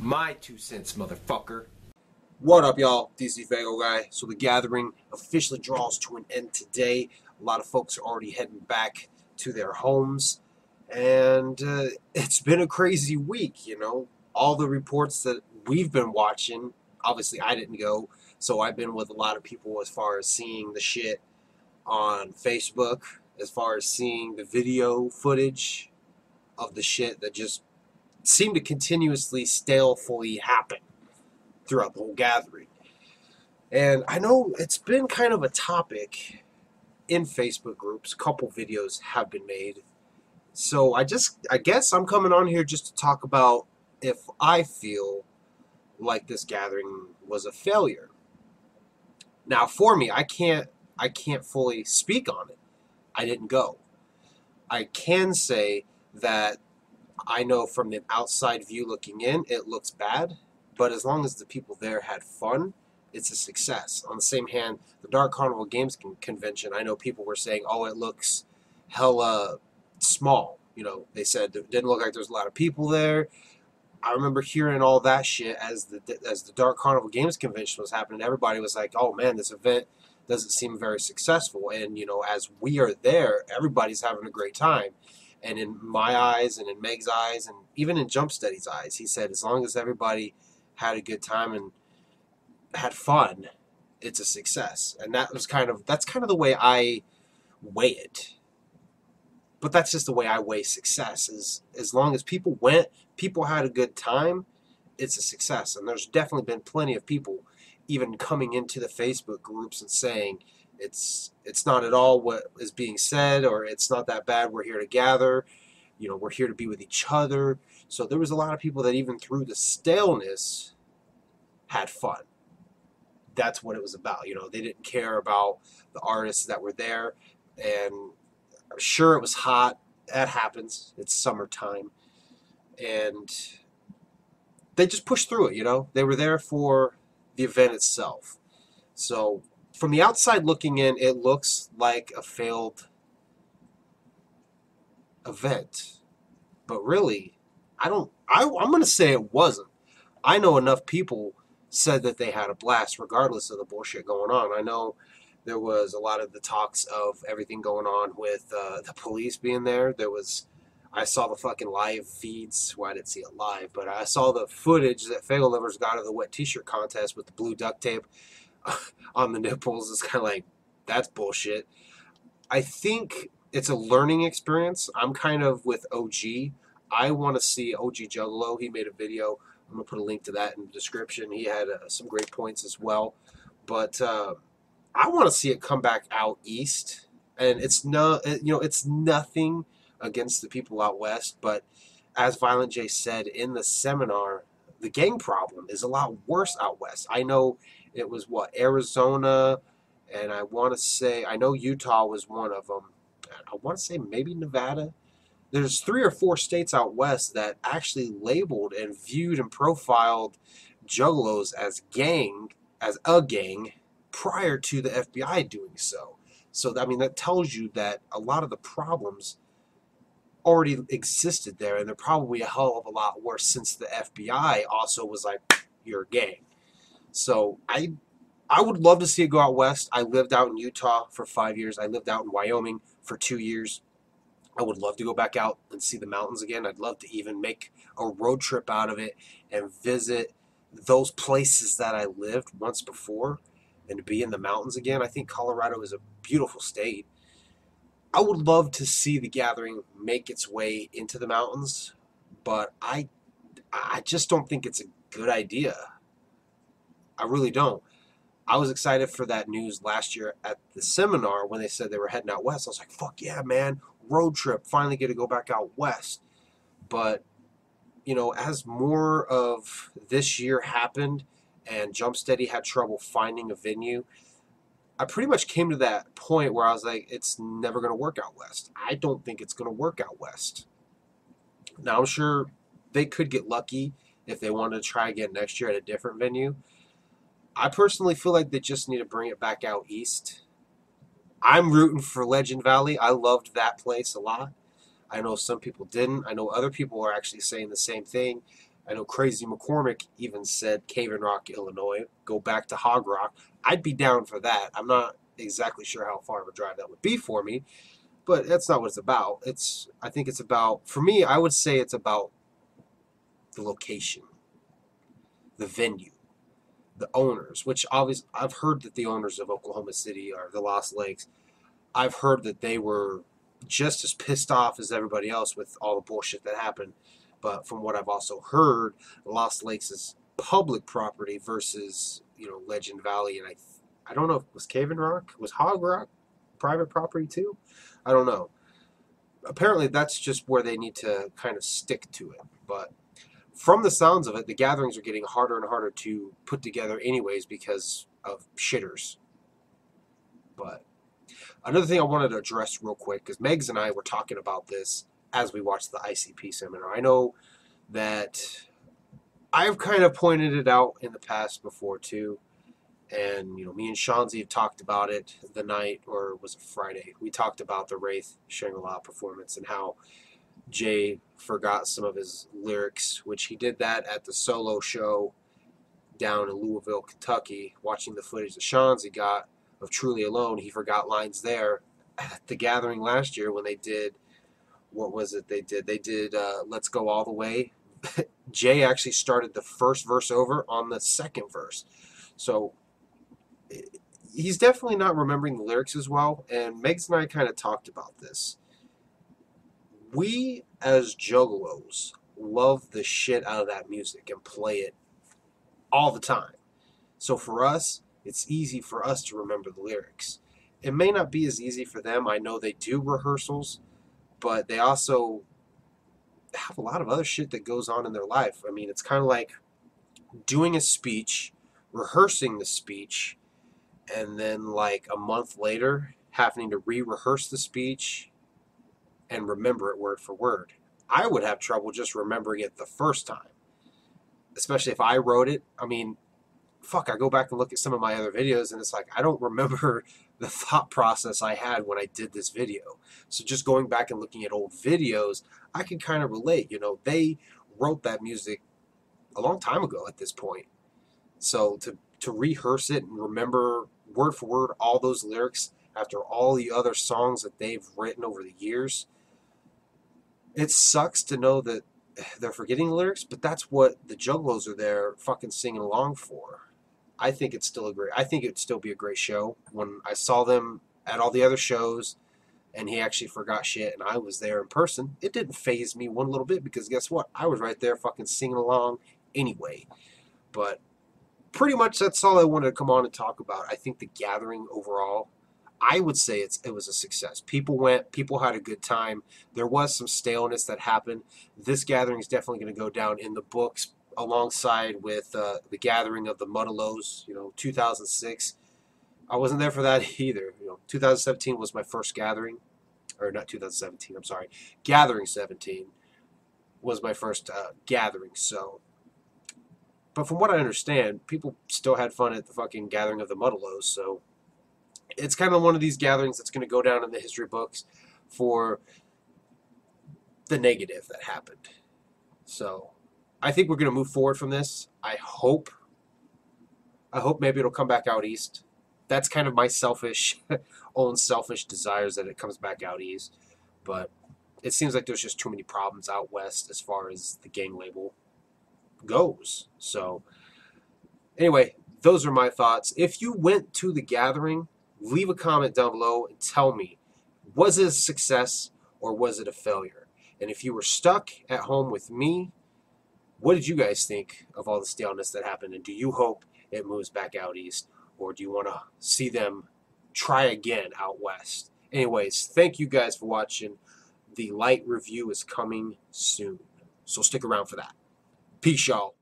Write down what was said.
My 2 cents, motherfucker. What up, y'all? DCFAYGOGUY. So the gathering officially draws to an end today. A lot of folks are already heading back to their homes, and it's been a crazy week. All the reports that we've been watching. Obviously, I didn't go, so I've been with a lot of people as far as seeing the shit on Facebook, as far as seeing the video footage of the shit that just seemed to continuously stalefully happen throughout the whole gathering. And I know it's been kind of a topic in Facebook groups. A couple videos have been made. So I guess I'm coming on here just to talk about if I feel like this gathering was a failure. Now, for me, I can't fully speak on it. I didn't go. I can say that I know from the outside view looking in, it looks bad. But as long as the people there had fun, it's a success. On the same hand, the Dark Carnival Games Convention, I know people were saying, oh, it looks hella small. They said it didn't look like there's a lot of people there. I remember hearing all that shit as the Dark Carnival Games Convention was happening. Everybody was like, oh, man, this event doesn't seem very successful. And, as we are there, everybody's having a great time. And in my eyes and in Meg's eyes and even in Jumpsteady's eyes, he said, as long as everybody had a good time and had fun, it's a success. And that's kind of the way I weigh it. But that's just the way I weigh success, is as long as people went, people had a good time, it's a success. And there's definitely been plenty of people even coming into the Facebook groups and saying it's not at all what is being said, or it's not that bad, we're here to gather, we're here to be with each other. So there was a lot of people that even through the staleness had fun. That's what it was about. They didn't care about the artists that were there. And sure, it was hot. That happens. It's summertime. And they just pushed through it, They were there for the event itself. So from the outside looking in, it looks like a failed event. But really, I'm going to say it wasn't. I know enough people said that they had a blast regardless of the bullshit going on. I know there was a lot of the talks of everything going on with the police being there. I saw the fucking live feeds. Well, I didn't see it live, but I saw the footage that Fagel Livers got of the wet t-shirt contest with the blue duct tape on the nipples. It's kind of like, that's bullshit. I think it's a learning experience. I'm kind of with OG. I want to see OG Juggalo. He made a video. I'm going to put a link to that in the description. He had some great points as well. But I want to see it come back out east. And it's nothing against the people out west. But as Violent J said in the seminar, the gang problem is a lot worse out west. I know it was, Arizona, and I know Utah was one of them. I want to say maybe Nevada. There's 3 or 4 states out west that actually labeled and viewed and profiled juggalos as a gang, prior to the FBI doing so. So, that tells you that a lot of the problems already existed there, and they're probably a hell of a lot worse since the FBI also was like, you're a gang. So, I would love to see it go out west. I lived out in Utah for 5 years. I lived out in Wyoming for 2 years. I would love to go back out and see the mountains again. I'd love to even make a road trip out of it and visit those places that I lived once before and to be in the mountains again. I think Colorado is a beautiful state. I would love to see the gathering make its way into the mountains, but I just don't think it's a good idea. I really don't. I was excited for that news last year at the seminar when they said they were heading out west. I was like, fuck yeah, man. Road trip. Finally get to go back out west. But, as more of this year happened and Jumpsteady had trouble finding a venue, I pretty much came to that point where I was like, it's never going to work out west. I don't think it's going to work out west. Now, I'm sure they could get lucky if they wanted to try again next year at a different venue. I personally feel like they just need to bring it back out east. I'm rooting for Legend Valley. I loved that place a lot. I know some people didn't. I know other people are actually saying the same thing. I know Crazy McCormick even said Cave in Rock, Illinois. Go back to Hog Rock. I'd be down for that. I'm not exactly sure how far of a drive that would be for me, but that's not what it's about. I think it's about, for me, I would say it's about the location, the venue, the owners, which obviously I've heard that the owners of Oklahoma City are the Lost Lakes. I've heard that they were just as pissed off as everybody else with all the bullshit that happened. But from what I've also heard, Lost Lakes is public property versus, Legend Valley, and I don't know if it was Cave in Rock, was Hog Rock private property too? I don't know. Apparently that's just where they need to kind of stick to it. But from the sounds of it, the gatherings are getting harder and harder to put together anyways because of shitters. But another thing I wanted to address real quick, because Megs and I were talking about this as we watched the ICP seminar. I know that I've kind of pointed it out in the past before too. And, me and Shanzi have talked about it the night, or was it Friday? We talked about the Wraith Shangri-La performance and how Jay forgot some of his lyrics, which he did that at the solo show down in Louisville, Kentucky, watching the footage that Shanzi got of Truly Alone. He forgot lines there. At the gathering last year when they did, what was it they did? They did Let's Go All the Way. Jay actually started the first verse over on the second verse. So he's definitely not remembering the lyrics as well, and Megs and I kind of talked about this. We, as juggalos, love the shit out of that music and play it all the time. So for us, it's easy for us to remember the lyrics. It may not be as easy for them. I know they do rehearsals, but they also have a lot of other shit that goes on in their life. I mean, it's kind of like doing a speech, rehearsing the speech, and then like a month later having to re-rehearse the speech and remember it word for word. I would have trouble just remembering it the first time, especially if I wrote it. I mean, fuck, I go back and look at some of my other videos and it's like I don't remember the thought process I had when I did this video. So just going back and looking at old videos, I can kind of relate. They wrote that music a long time ago at this point. So to rehearse it and remember word for word all those lyrics after all the other songs that they've written over the years, it sucks to know that they're forgetting the lyrics, but that's what the Juggalos are there fucking singing along for. I think it'd still be a great show. When I saw them at all the other shows and he actually forgot shit and I was there in person, it didn't faze me one little bit because guess what? I was right there fucking singing along anyway. But pretty much that's all I wanted to come on and talk about. I think the gathering overall, I would say it was a success. People went, people had a good time. There was some staleness that happened. This gathering is definitely going to go down in the books alongside with the gathering of the Mutterlows, 2006. I wasn't there for that either. 2017 was my first gathering, or not 2017, I'm sorry. Gathering 17 was my first gathering, so. But from what I understand, people still had fun at the fucking gathering of the Mutterlows, so it's kind of one of these gatherings that's going to go down in the history books for the negative that happened. So I think we're going to move forward from this. I hope maybe it'll come back out east. That's kind of my own selfish desires that it comes back out east. But it seems like there's just too many problems out west as far as the gang label goes. So anyway, those are my thoughts. If you went to the gathering, leave a comment down below and tell me, was it a success or was it a failure? And if you were stuck at home with me, what did you guys think of all the staleness that happened? And do you hope it moves back out east? Or do you want to see them try again out west? Anyways, thank you guys for watching. The light review is coming soon, so stick around for that. Peace, y'all.